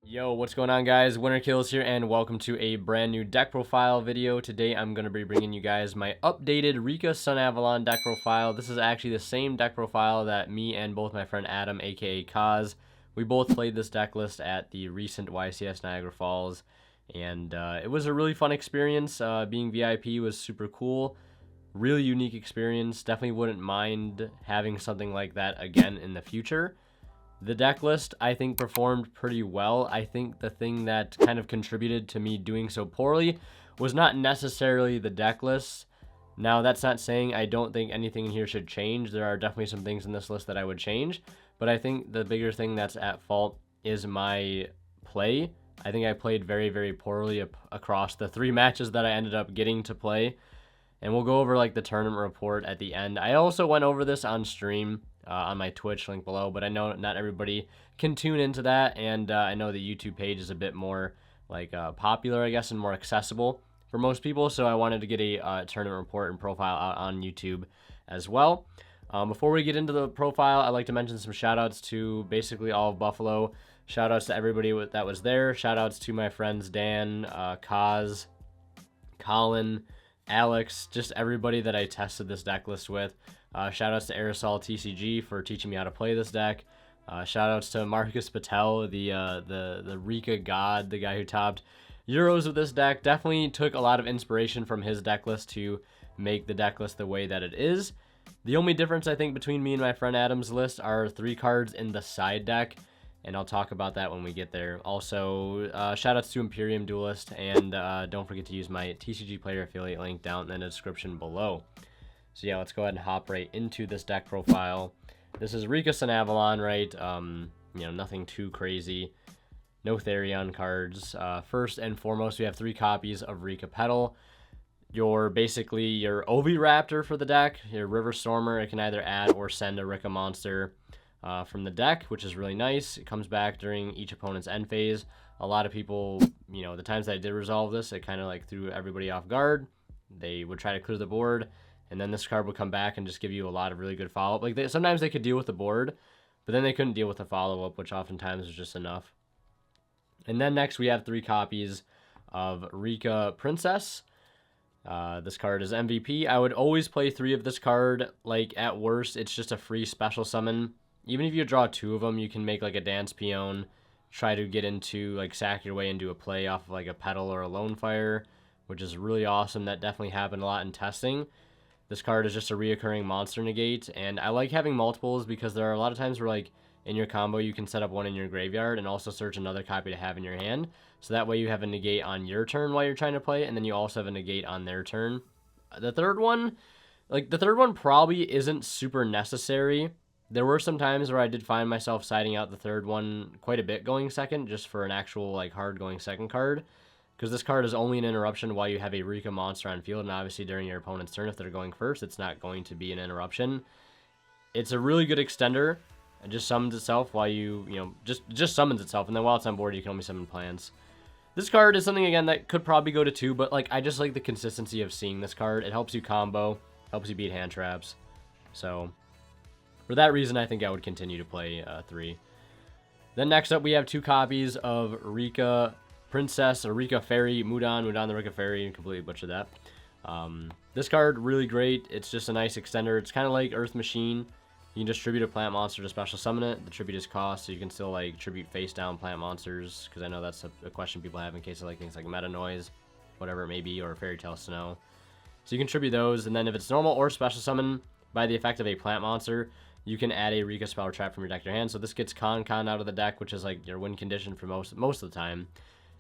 Yo, what's going on, guys? Winter Kills here, and welcome to a brand new deck profile video. Today I'm going to be bringing you guys my updated Rika Sunavalon deck profile. This is actually the same deck profile that me and both my friend Adam, aka Kaz, we both played this deck list at the recent YCS Niagara Falls, and it was a really fun experience. Being VIP was super cool. Really unique experience. Definitely wouldn't mind having something like that again in the future. The deck list, I think, performed pretty well. I think the thing that kind of contributed to me doing so poorly was not necessarily the deck list. Now, that's not saying I don't think anything in here should change. There are definitely some things in this list that I would change. But I think the bigger thing that's at fault is my play. I think I played very, very poorly across the 3 matches that I ended up getting to play. And we'll go over like the tournament report at the end. I also went over this on stream on my Twitch link below, but I know not everybody can tune into that, and I know the YouTube page is a bit more like popular, I guess, and more accessible for most people. So I wanted to get a tournament report and profile out on YouTube as well. Before we get into the profile, I'd like to mention some shoutouts to basically all of Buffalo. Shoutouts to everybody that was there. Shoutouts to my friends Dan, Kaz, Colin, Alex, just everybody that I tested this deck list with. Shoutouts to Aerosol TCG for teaching me how to play this deck. Shoutouts to Marcus Patel, the Rika god, the guy who topped Euros with this deck. Definitely took a lot of inspiration from his deck list to make the deck list the way that it is. The only difference, I think, between me and my friend Adam's list are 3 cards in the side deck, and I'll talk about that when we get there. Also, shoutouts to Imperium Duelist, and don't forget to use my TCG player affiliate link down in the description below. So yeah, let's go ahead and hop right into this deck profile. This is Rika Sunavalon, right? Nothing too crazy. No Therion cards. First and foremost, we have 3 copies of Rika Petal. Basically your Oviraptor for the deck. Your River Stormer, it can either add or send a Rika monster from the deck, which is really nice. It comes back during each opponent's end phase. A lot of people, the times that I did resolve this, it kind of like threw everybody off guard. They would try to clear the board, and then this card would come back and just give you a lot of really good follow-up. Like sometimes they could deal with the board, but then they couldn't deal with the follow-up, which oftentimes was just enough. And then next we have 3 copies of Rika Princess. This card is MVP. I would always play 3 of this card. Like at worst, it's just a free special summon. Even if you draw 2 of them, you can make like a Dance Peon, try to get into like sack your way into a play off of like a Petal or a Lone Fire, which is really awesome. That definitely happened a lot in testing. This card is just a reoccurring monster negate, and I like having multiples because there are a lot of times where like in your combo you can set up one in your graveyard and also search another copy to have in your hand. So that way you have a negate on your turn while you're trying to play, and then you also have a negate on their turn. The third one probably isn't super necessary. There were some times where I did find myself siding out the third one quite a bit going second, just for an actual like hard going second card. Because this card is only an interruption while you have a Rika monster on field, and obviously during your opponent's turn, if they're going first, it's not going to be an interruption. It's a really good extender. It just summons itself while just summons itself, and then while it's on board, you can only summon plants. This card is something, again, that could probably go to 2, but like I just like the consistency of seeing this card. It helps you combo, helps you beat hand traps. So for that reason, I think I would continue to play 3. Then next up, we have 2 copies of Rika Princess, or Rika Fairy, Mudan the Rika Fairy, completely butchered that. This card, really great. It's just a nice extender. It's kind of like Earth Machine. You can just tribute a plant monster to special summon it. The tribute is cost, so you can still like tribute face down plant monsters, because I know that's a question people have in case of like things like Meta Noise, whatever it may be, or Fairy Tale Snow. So you can tribute those, and then if it's normal or special summon by the effect of a plant monster, you can add a Rika spell or trap from your deck to your hand. So this gets Con out of the deck, which is like your win condition for most of the time.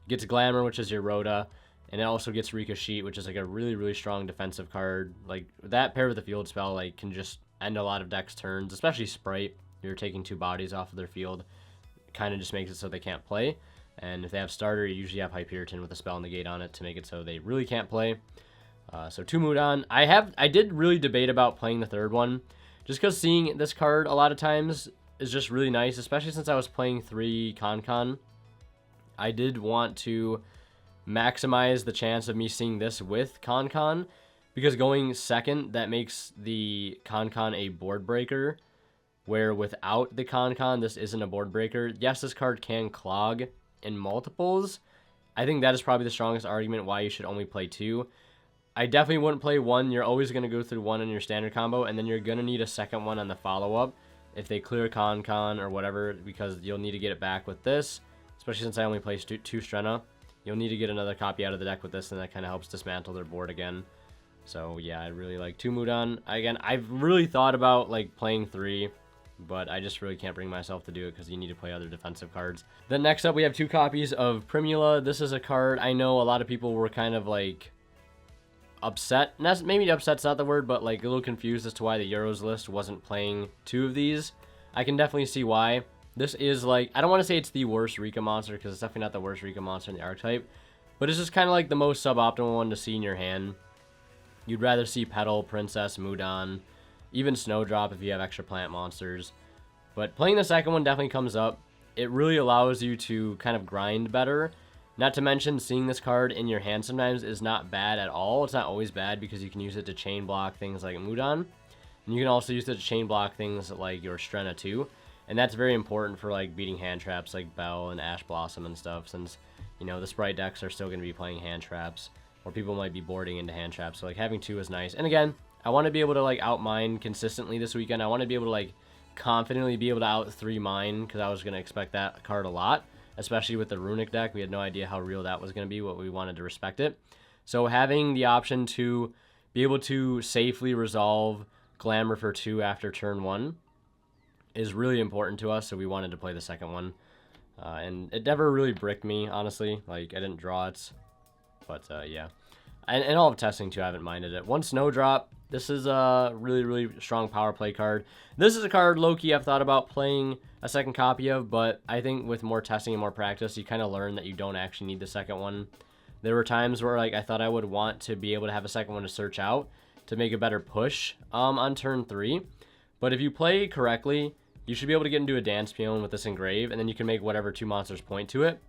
Gets Glamour, which is your Rhoda, and it also gets Rika Sheet, which is like a really, really strong defensive card. Like that paired with the field spell, like can just end a lot of decks' turns, especially Sprite. You're taking 2 bodies off of their field. Kind of just makes it so they can't play. And if they have starter, you usually have Hyperion with a spell negate on it to make it so they really can't play. So 2 Mudan. I did really debate about playing the third one, just because seeing this card a lot of times is just really nice, especially since I was playing 3 Con. I did want to maximize the chance of me seeing this with Con, because going second, that makes the Con a board breaker, where without the Con this isn't a board breaker. Yes, this card can clog in multiples, I think that is probably the strongest argument why you should only play 2. I definitely wouldn't play 1. You're always going to go through 1 in your standard combo, and then you're going to need a second one on the follow-up if they clear con or whatever, because you'll need to get it back with this, especially since I only play 2 Strenna. You'll need to get another copy out of the deck with this, and that kind of helps dismantle their board again. So yeah, I really like 2 Mudan. Again, I've really thought about like playing 3, but I just really can't bring myself to do it because you need to play other defensive cards. Then next up, we have 2 copies of Primula. This is a card I know a lot of people were kind of like upset. Maybe upset's not the word, but like a little confused as to why the Euros list wasn't playing 2 of these. I can definitely see why. This is like, I don't want to say it's the worst Rika monster because it's definitely not the worst Rika monster in the archetype, but it's just kind of like the most suboptimal one to see in your hand. You'd rather see Petal, Princess, Mudan, even Snowdrop if you have extra plant monsters. But playing the second one definitely comes up. It really allows you to kind of grind better. Not to mention, seeing this card in your hand sometimes is not bad at all. It's not always bad because you can use it to chain block things like Mudan. And you can also use it to chain block things like your Strenna too. And that's very important for like beating hand traps like Bell and Ash Blossom and stuff, since, you know, the Sprite decks are still going to be playing hand traps, or people might be boarding into hand traps. So like having 2 is nice. And again, I want to be able to like outmine consistently this weekend. I want to be able to like confidently be able to out 3 mine, because I was going to expect that card a lot, especially with the Runic deck. We had no idea how real that was going to be, what we wanted to respect it. So having the option to be able to safely resolve Glamour for 2 after turn 1 is really important to us, so we wanted to play the second one. And it never really bricked me, honestly. Like, I didn't draw it. But, yeah. And all of testing, too, I haven't minded it. 1 Snowdrop. This is a really, really strong power play card. This is a card, low-key, I've thought about playing a second copy of, but I think with more testing and more practice, you kind of learn that you don't actually need the second one. There were times where, like, I thought I would want to be able to have a second one to search out to make a better push on turn 3. But if you play correctly, you should be able to get into a Dance Peon with this Engrave, and then you can make whatever 2 monsters point to it,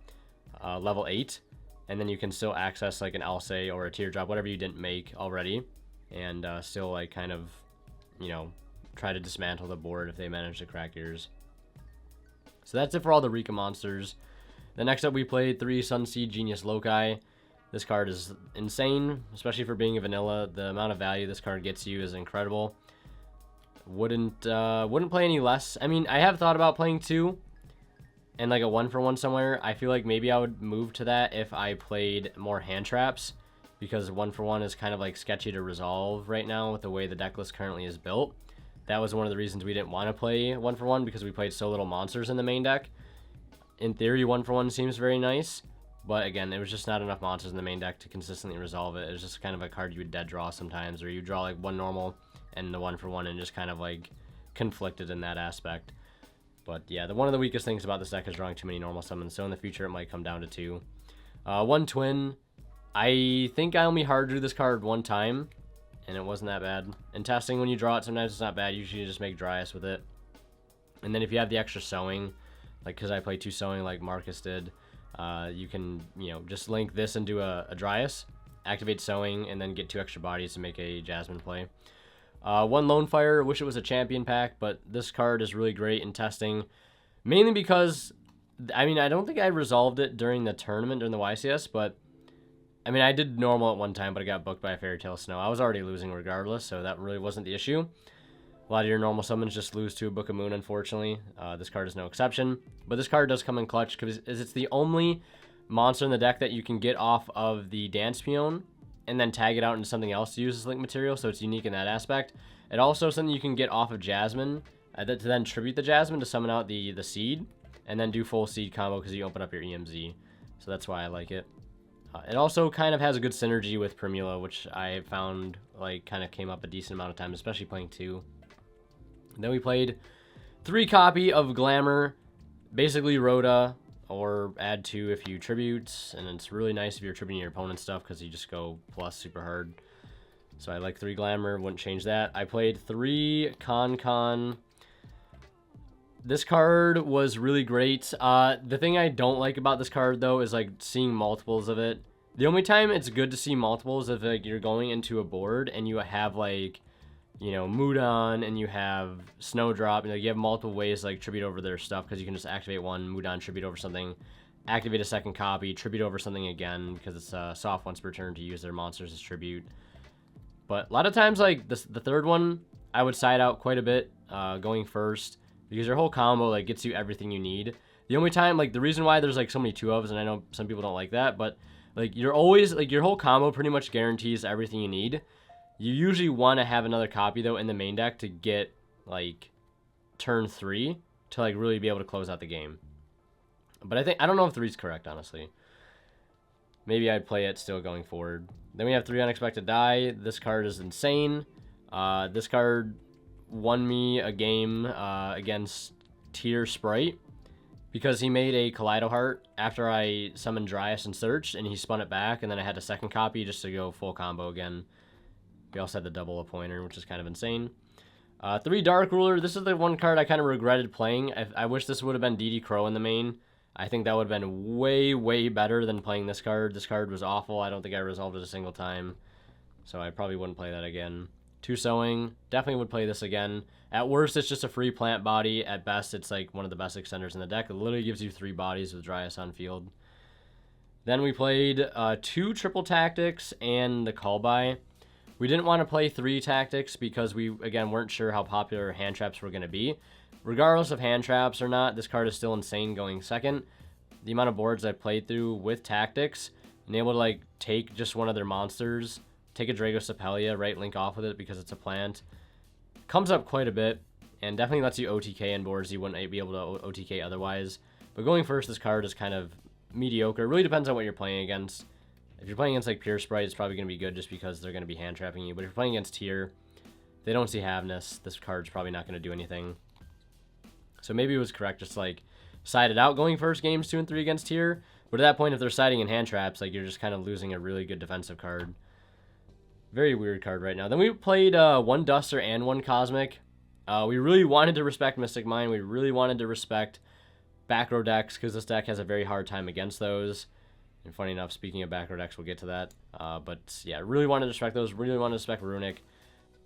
level 8, and then you can still access like an Alcay or a Teardrop, whatever you didn't make already, and still like kind of, you know, try to dismantle the board if they manage to crack yours. So that's it for all the Rika monsters. The next up, we played 3 Sunseed Genius Loci. This card is insane, especially for being a vanilla. The amount of value this card gets you is incredible. Wouldn't play any less. I mean, I have thought about playing 2 and like a 1-for-1 somewhere. I feel like maybe I would move to that if I played more hand traps, because 1-for-1 is kind of like sketchy to resolve right now with the way the deck list currently is built. That was one of the reasons we didn't want to play 1-for-1, because we played so little monsters in the main deck. In theory, 1-for-1 seems very nice, but again, it was just not enough monsters in the main deck to consistently resolve it. It was just kind of a card you would dead draw sometimes, or you draw like 1 normal and the 1-for-1 and just kind of like conflicted in that aspect. But yeah, one of the weakest things about this deck is drawing too many normal summons, so in the future it might come down to 2. 1 Twin. I think I only hard drew this card 1 time, and it wasn't that bad. In testing, when you draw it, sometimes it's not bad. Usually you just make Dryas with it. And then if you have the extra Sowing, like because I play 2 Sowing like Marcus did, you can, you know, just link this into a Dryas, activate Sowing, and then get 2 extra bodies to make a Jasmine play. 1 Lone Fire. Wish it was a champion pack, but this card is really great in testing, mainly because, I mean, I don't think I resolved it during the tournament, during the YCS, but I mean, I did normal at one time, but I got booked by a Fairy Tale Snow. I was already losing regardless, so that really wasn't the issue. A lot of your normal summons just lose to a Book of Moon, unfortunately. This card is no exception, but this card does come in clutch because it's the only monster in the deck that you can get off of the Dance Peon and then tag it out into something else to use as link material, so it's unique in that aspect. It also is something you can get off of Jasmine to then tribute the Jasmine to summon out the Seed, and then do full Seed combo because you open up your EMZ. So that's why I like it. It also kind of has a good synergy with Primula, which I found like kind of came up a decent amount of times, especially playing 2. And then we played 3 copy of Glamour, basically Rhoda, or add 2 if you tribute, and it's really nice if you're tributing your opponent's stuff because you just go plus super hard. So I like 3 Glamour, wouldn't change that. I played 3 Con. This card was really great. The thing I don't like about this card, though, is like seeing multiples of it. The only time it's good to see multiples is if like you're going into a board and you have like, you know, Mudan and you have Snowdrop, and like, you have multiple ways to like tribute over their stuff because you can just activate 1 Mudan tribute over something. activate a second copy, tribute over something again, because it's soft once per turn to use their monsters as tribute. But a lot of times, like, the third one, I would side out quite a bit, going first, because your whole combo, like, gets you everything you need. The only time, like, the reason why there's, like, so many 2-ofs, and I know some people don't like that, but, like, you're always, like, your whole combo pretty much guarantees everything you need. You usually want to have another copy, though, in the main deck to get, like, turn 3 to, like, really be able to close out the game. But I don't know if 3 is correct, honestly. Maybe I'd play it still going forward. Then we have 3 Unexpected Die. This card is insane. This card won me a game against Tier Sprite because he made a Kaleido Heart after I summoned Dryas and searched, and he spun it back, and then I had a second copy just to go full combo again. We also had the double Appointer, which is kind of insane. 3 Dark Ruler. This is the one card I kind of regretted playing. I wish this would have been DD Crow in the main. I think that would have been way, way better than playing this card. This card was awful. I don't think I resolved it a single time. So I probably wouldn't play that again. 2 Sowing. Definitely would play this again. At worst, it's just a free plant body. At best, it's like one of the best extenders in the deck. It literally gives you 3 bodies with Dryas on field. Then we played 2 Triple Tactics and the Call By. We didn't want to play 3 Tactics because we, again, weren't sure how popular hand traps were going to be. Regardless of hand traps or not, this card is still insane going second. The amount of boards I played through with Tactics and able to, like, take just one of their monsters, take a Dragocepelia, right, link off with it because it's a plant, comes up quite a bit, and definitely lets you OTK in boards you wouldn't be able to OTK otherwise. But going first, this card is kind of mediocre. It really depends on what you're playing against. If you're playing against, like, Pure Sprite, it's probably going to be good just because they're going to be hand trapping you. But if you're playing against Tier, they don't see Havness. This card's probably not going to do anything. So maybe it was correct just, like, side it out going first games 2 and 3 against Tier. But at that point, if they're siding in hand traps, like, you're just kind of losing a really good defensive card. Very weird card right now. Then we played 1 Duster and 1 Cosmic. We really wanted to respect Mystic Mine. We really wanted to respect back row decks because this deck has a very hard time against those. And funny enough, speaking of back row decks, we'll get to that. But yeah, really wanted to respect those. Really wanted to respect Runic.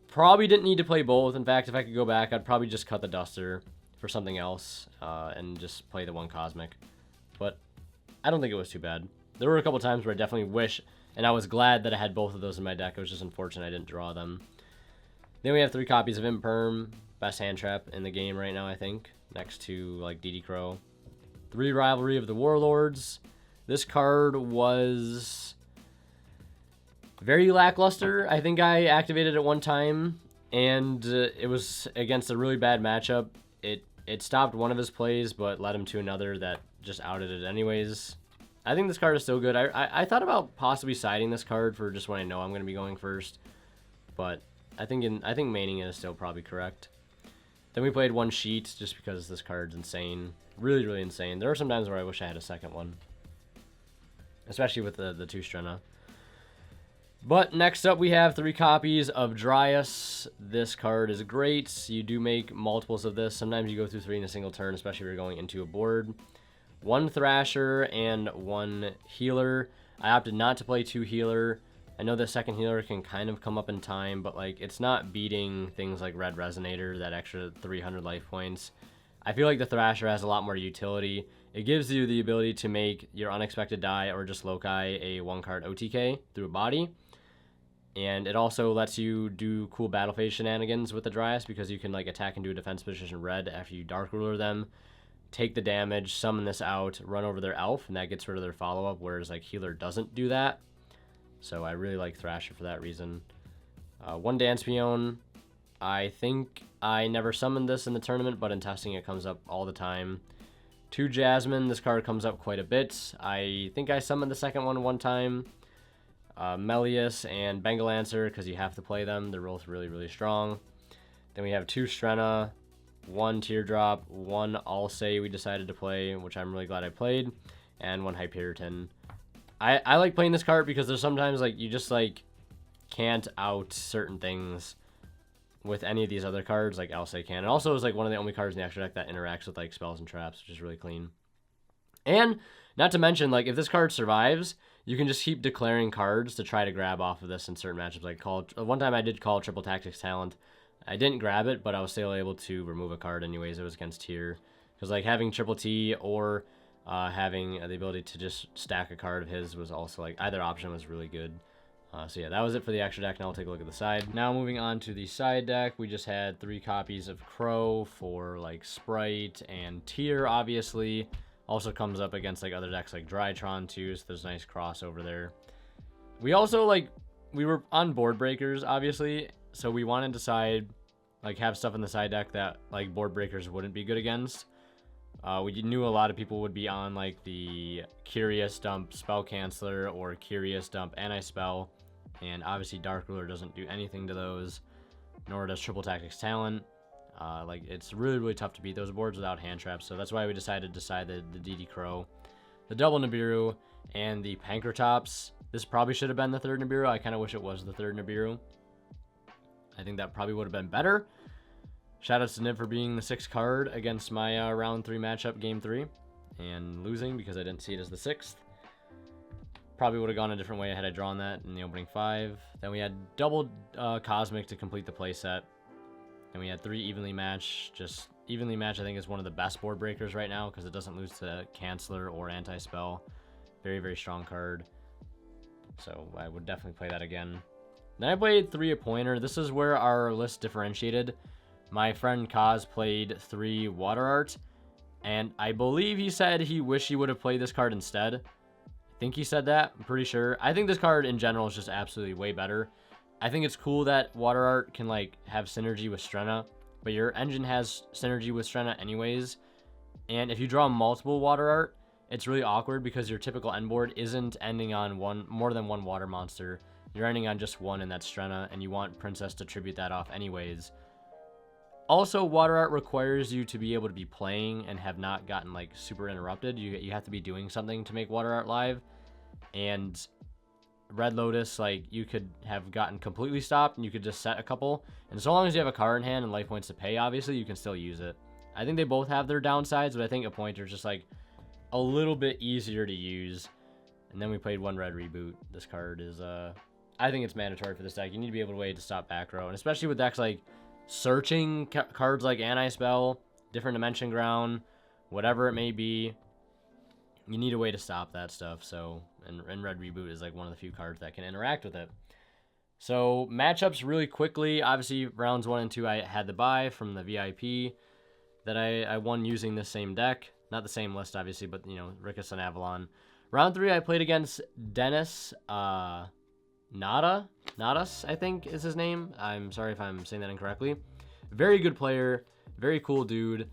Probably didn't need to play both. In fact, if I could go back, I'd probably just cut the Duster for something else and just play the 1 Cosmic. But I don't think it was too bad. There were a couple times where I definitely wish, and I was glad that I had both of those in my deck. It was just unfortunate I didn't draw them. Then we have 3 copies of Imperm, best hand trap in the game right now, I think, next to, like, DD Crow. 3 Rivalry of the Warlords. This card was very lackluster. I think I activated it one time, and it was against a really bad matchup. It stopped one of his plays, but led him to another that just outed it anyways. I think this card is still good. I thought about possibly siding this card for just when I know I'm going to be going first, but I think maining it is still probably correct. Then we played 1 Sheet just because this card's insane. Really, really insane. There are some times where I wish I had a second one, especially with the 2 Strenna. But next up, we have 3 copies of Dryas. This card is great. You do make multiples of this. Sometimes you go through 3 in a single turn, especially if you're going into a board. 1 Thrasher and 1 Healer. I opted not to play 2 Healer. I know the second Healer can kind of come up in time, but, like, it's not beating things like Red Resonator, that extra 300 life points. I feel like the Thrasher has a lot more utility. It gives you the ability to make your Unexpected Die or just Loci a 1-card OTK through a body. And it also lets you do cool battle phase shenanigans with the Dryas because you can, like, attack and do a defense position red after you Dark Ruler them, take the damage, summon this out, run over their elf, and that gets rid of their follow-up, whereas, like, Healer doesn't do that. So I really like Thrasher for that reason. 1 Dancepeon. I think I never summoned this in the tournament, but in testing it comes up all the time. 2 Jasmine. This card comes up quite a bit. I think I summoned the second one time. Melius and Bengal Answer, because you have to play them. They're both really, really strong. Then we have 2 Strenna, 1 Teardrop, 1 Alsay we decided to play, which I'm really glad I played, and 1 Hyperiton. I like playing this card because there's sometimes, like, you just, like, can't out certain things with any of these other cards like Alsay can. And also is, like, one of the only cards in the extra deck that interacts with, like, spells and traps, which is really clean. And not to mention, like, if this card survives, you can just keep declaring cards to try to grab off of this in certain matchups. Like, one time I did call Triple Tactics Talent. I didn't grab it, but I was still able to remove a card anyways. It was against Tier. Because, like, having Triple T or having the ability to just stack a card of his was also like, either option was really good. So yeah, that was it for the extra deck. Now we'll take a look at the side. Now moving on to the side deck, we just had 3 copies of Crow for like Sprite and Tier, obviously. Also comes up against like other decks like Drytron too, so there's a nice crossover there. We also we were on board breakers, obviously, so we wanted to have stuff in the side deck that like board breakers wouldn't be good against. We knew a lot of people would be on like the Curious Dump Spell Canceller or Curious Dump Anti-Spell, and obviously Dark Ruler doesn't do anything to those, nor does Triple Tactics Talent. It's really, really tough to beat those boards without hand traps, so that's why we decided to side the DD Crow, the double Nibiru, and the Pankratops. This probably should have been the third Nibiru. I kind of wish it was the third Nibiru. I think that probably would have been better. Shoutouts to Nib for being the 6th card against my round 3 matchup, game 3, and losing because I didn't see it as the 6th. Probably would have gone a different way had I drawn that in the opening 5. Then we had double Cosmic to complete the playset. And we had 3 evenly match. Just evenly match, I think, is one of the best board breakers right now because it doesn't lose to Canceller or Anti-Spell. Very, very strong card. So I would definitely play that again. Then I played 3 a Pointer. This is where our list differentiated. My friend Kaz played 3 Water Art, and I believe he said he wished he would have played this card instead. I think he said that. I'm pretty sure. I think this card in general is just absolutely way better. I think it's cool that Water Art can like have synergy with Strenna, but your engine has synergy with Strenna anyways. And if you draw multiple Water Art, it's really awkward because your typical end board isn't ending on more than one water monster. You're ending on just one, and that's Strenna, and you want Princess to tribute that off anyways. Also, Water Art requires you to be able to be playing and have not gotten like super interrupted. You have to be doing something to make Water Art live. And Red Lotus, like, you could have gotten completely stopped and you could just set a couple. And so long as you have a card in hand and life points to pay, obviously, you can still use it. I think they both have their downsides, but I think a Pointer is just like a little bit easier to use. And then we played 1 Red Reboot. This card is, I think it's mandatory for this deck. You need to be able to wait to stop back row. And especially with decks like searching cards like Anti-Spell, Different Dimension Ground, whatever it may be, you need a way to stop that stuff. So, and Red Reboot is like one of the few cards that can interact with it. So, matchups really quickly. Obviously, rounds 1 and 2, I had the bye from the VIP that I won using this same deck. Not the same list, obviously, but, you know, Rikka, Sunavalon. Round 3, I played against Dennis Nadas, I think is his name. I'm sorry if I'm saying that incorrectly. Very good player. Very cool dude.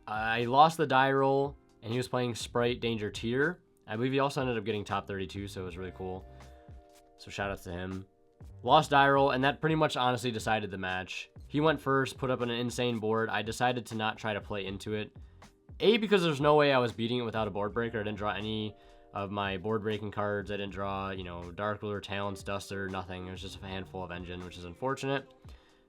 I lost the die roll, and he was playing Sprite Danger Tier. I believe he also ended up getting top 32, so it was really cool. So shoutouts to him. Lost die roll, and that pretty much honestly decided the match. He went first, put up an insane board. I decided to not try to play into it. A, because there's no way I was beating it without a board breaker. I didn't draw any of my board breaking cards. I didn't draw, you know, Dark Ruler, Talents, Duster, nothing. It was just a handful of engine, which is unfortunate.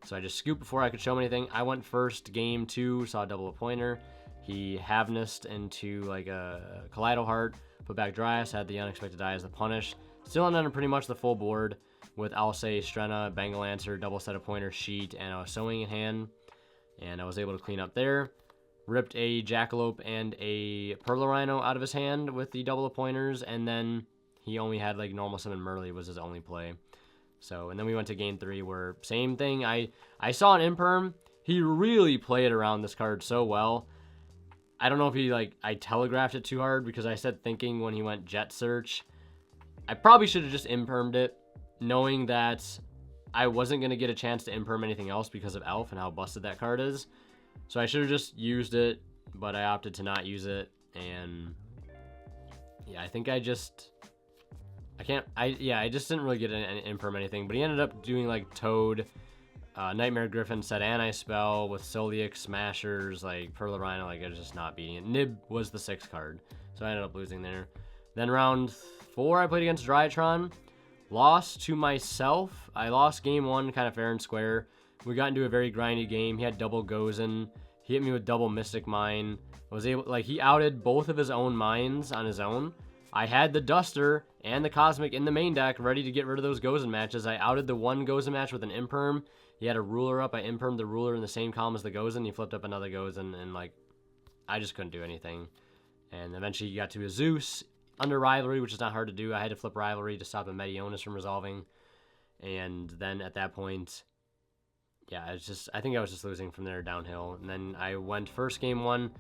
So I just scooped before I could show him anything. I went first, game 2, saw double a Pointer. He Havnessed into like a Kaleido Heart, put back Dryas, had the unexpected die as the punish. Still on pretty much the full board with Alcei, Strenna, Bengal Answer, double set of Pointer, Sheet, and a Sewing in hand. And I was able to clean up there. Ripped a Jackalope and a Perlarino out of his hand with the double of Pointers, and then he only had like normal summon Merly was his only play. So, and then we went to game 3 where same thing. I saw an Imperm. He really played around this card so well. I don't know if he I telegraphed it too hard because I said thinking when he went Jet Search. I probably should have just Impermed it, knowing that I wasn't going to get a chance to Imperm anything else because of Elf and how busted that card is. So I should have just used it, but I opted to not use it. And yeah, I think I just didn't really get an Imperm anything, but he ended up doing like Toad, Nightmare Griffin, set Anti-Spell with Soliac, Smashers, like Perlarino, like I was just not beating it. Nib was the 6th card, so I ended up losing there. Then round 4, I played against Drytron. Lost to myself. I lost game 1 kind of fair and square. We got into a very grindy game. He had double Gozen. He hit me with double Mystic Mine. He outed both of his own mines on his own. I had the Duster and the Cosmic in the main deck ready to get rid of those Gozen matches. I outed the one Gozen match with an Imperm. He had a Ruler up. I Impermed the Ruler in the same column as the Gozen. He flipped up another Gozen, and I just couldn't do anything. And eventually you got to a Zeus under Rivalry, which is not hard to do. I had to flip Rivalry to stop a Medionis from resolving. And then at that point, yeah, I think I was just losing from there downhill. And then I went first game 1,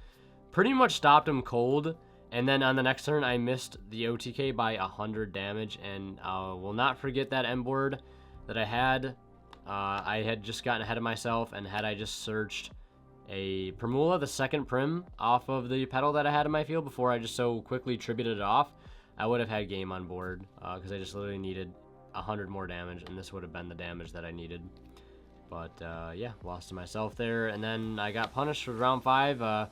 pretty much stopped him cold. And then on the next turn, I missed the OTK by 100 damage. And will not forget that M board that I had. I had just gotten ahead of myself, and had I just searched a Primula, the second Prim, off of the pedal that I had in my field before I just so quickly tributed it off, I would have had game on board, because I just literally needed 100 more damage, and this would have been the damage that I needed. But yeah, lost to myself there, and then I got punished for round 5.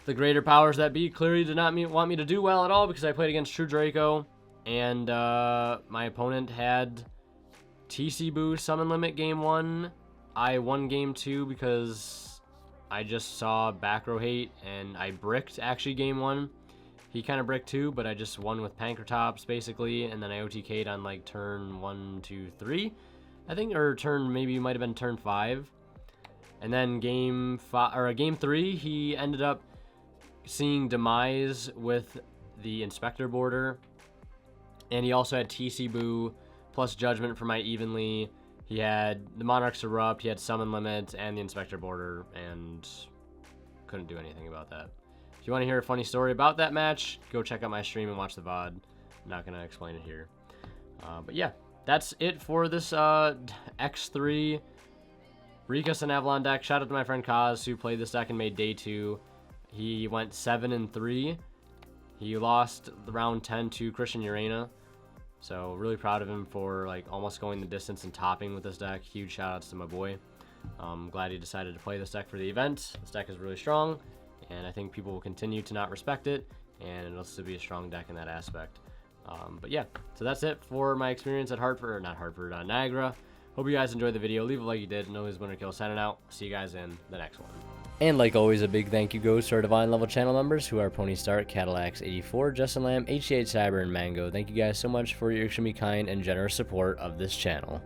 The greater powers that be clearly did not want me to do well at all, because I played against True Draco, and my opponent had TC Boo Summon Limit game 1. I won game 2 because I just saw back row hate, and I bricked actually game 1. He kind of bricked too, but I just won with Pankratops basically, and then I OTK'd on like turn 1, 2, 3, I think, or turn, maybe it might have been turn 5. And then game 3, he ended up seeing Demise with the Inspector border, and he also had TC Boo plus Judgment for my Evenly. He had the Monarch's Erupt, he had Summon Limit, and the Inspector border, and couldn't do anything about that. If you want to hear a funny story about that match, go check out my stream and watch the VOD. I'm not going to explain it here. But yeah, that's it for this X3 Rika Sunavalon deck. Shout out to my friend Kaz, who played this deck and made day 2. He went 7-3. He lost round 10 to Christian Urena. So really proud of him for like almost going the distance and topping with this deck. Huge shout outs to my boy. I'm glad he decided to play this deck for the event. This deck is really strong, and I think people will continue to not respect it, and it'll still be a strong deck in that aspect. But yeah, so that's it for my experience at Niagara. Hope you guys enjoyed the video. Leave a like you did. No Winner Kill signing out. See you guys in the next one. And like always, a big thank you goes to our Divine level channel members, who are Pony Start, Cadillacs84, Justin Lamb, HCH Cyber, and Mango. Thank you guys so much for your extremely kind and generous support of this channel.